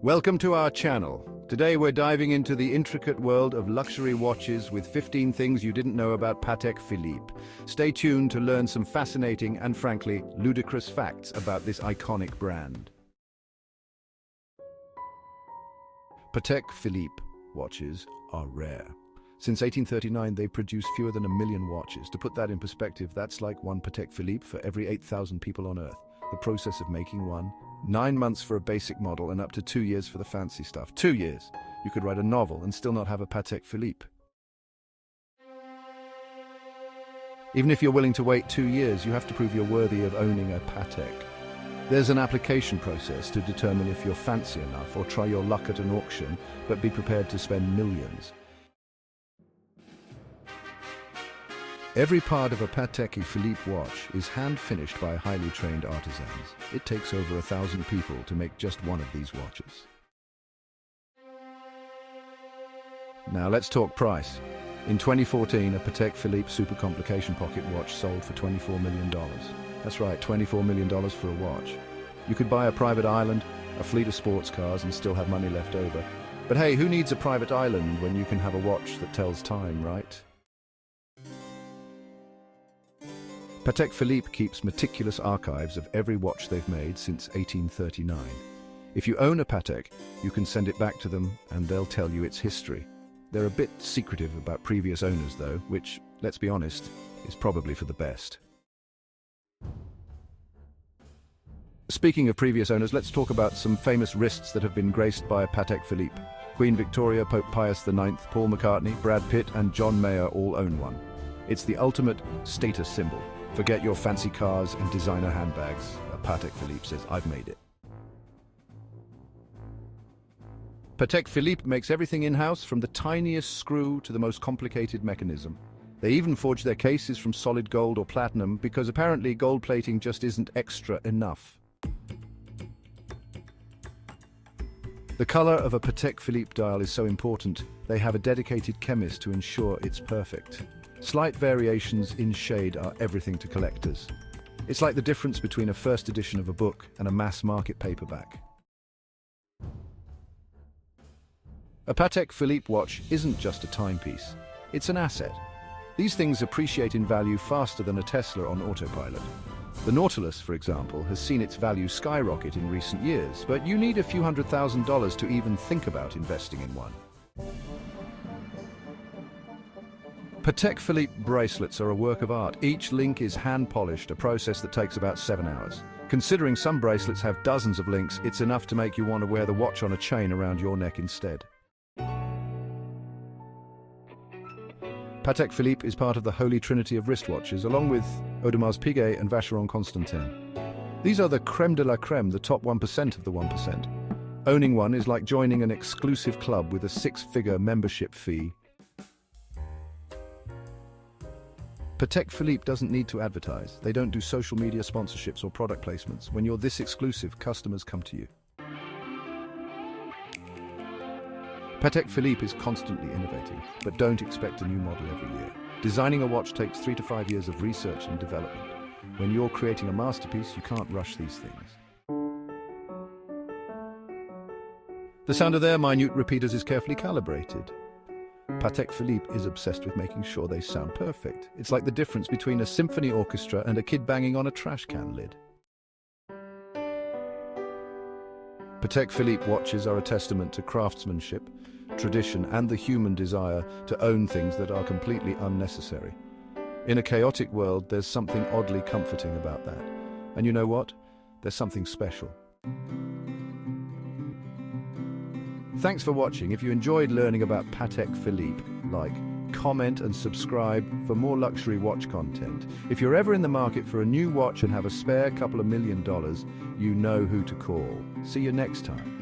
Welcome to our channel. Today we're diving into the intricate world of luxury watches with 15 things you didn't know about Patek Philippe. Stay tuned to learn some fascinating and frankly ludicrous facts about this iconic brand. Patek Philippe watches are rare. Since 1839, they've produced fewer than 1 million watches. To put that in perspective, that's like one Patek Philippe for every 8,000 people on Earth. The process of making one, 9 months for a basic model and up to 2 years for the fancy stuff. 2 years! You could write a novel and still not have a Patek Philippe. Even if you're willing to wait 2 years, you have to prove you're worthy of owning a Patek. There's an application process to determine if you're fancy enough, or try your luck at an auction, but be prepared to spend millions. Every part of a Patek Philippe watch is hand-finished by highly trained artisans. It takes over 1,000 people to make just one of these watches. Now let's talk price. In 2014, a Patek Philippe Super Complication pocket watch sold for $24 million. That's right, $24 million for a watch. You could buy a private island, a fleet of sports cars, and still have money left over. But hey, who needs a private island when you can have a watch that tells time, right? Patek Philippe keeps meticulous archives of every watch they've made since 1839. If you own a Patek, you can send it back to them and they'll tell you its history. They're a bit secretive about previous owners though, which, let's be honest, is probably for the best. Speaking of previous owners, let's talk about some famous wrists that have been graced by a Patek Philippe. Queen Victoria, Pope Pius IX, Paul McCartney, Brad Pitt and John Mayer all own one. It's the ultimate status symbol. Forget your fancy cars and designer handbags. A Patek Philippe says, I've made it. Patek Philippe makes everything in-house, from the tiniest screw to the most complicated mechanism. They even forge their cases from solid gold or platinum because apparently gold plating just isn't extra enough. The color of a Patek Philippe dial is so important, they have a dedicated chemist to ensure it's perfect. Slight variations in shade are everything to collectors. It's like the difference between a first edition of a book and a mass-market paperback. A Patek Philippe watch isn't just a timepiece, it's an asset. These things appreciate in value faster than a Tesla on autopilot. The Nautilus, for example, has seen its value skyrocket in recent years, but you need a few $100,000 to even think about investing in one. Patek Philippe bracelets are a work of art. Each link is hand-polished, a process that takes about 7 hours. Considering some bracelets have dozens of links, it's enough to make you want to wear the watch on a chain around your neck instead. Patek Philippe is part of the holy trinity of wristwatches, along with Audemars Piguet and Vacheron Constantin. These are the creme de la creme, the top 1% of the 1%. Owning one is like joining an exclusive club with a 6-figure membership fee. Patek Philippe doesn't need to advertise. They don't do social media sponsorships or product placements. When you're this exclusive, customers come to you. Patek Philippe is constantly innovating, but don't expect a new model every year. Designing a watch takes 3 to 5 years of research and development. When you're creating a masterpiece, you can't rush these things. The sound of their minute repeaters is carefully calibrated. Patek Philippe is obsessed with making sure they sound perfect. It's like the difference between a symphony orchestra and a kid banging on a trash can lid. Patek Philippe watches are a testament to craftsmanship, tradition, and the human desire to own things that are completely unnecessary. In a chaotic world, there's something oddly comforting about that. And you know what? There's something special. Thanks for watching. If you enjoyed learning about Patek Philippe, like, comment and subscribe for more luxury watch content. If you're ever in the market for a new watch and have a spare couple of $1 million, you know who to call. See you next time.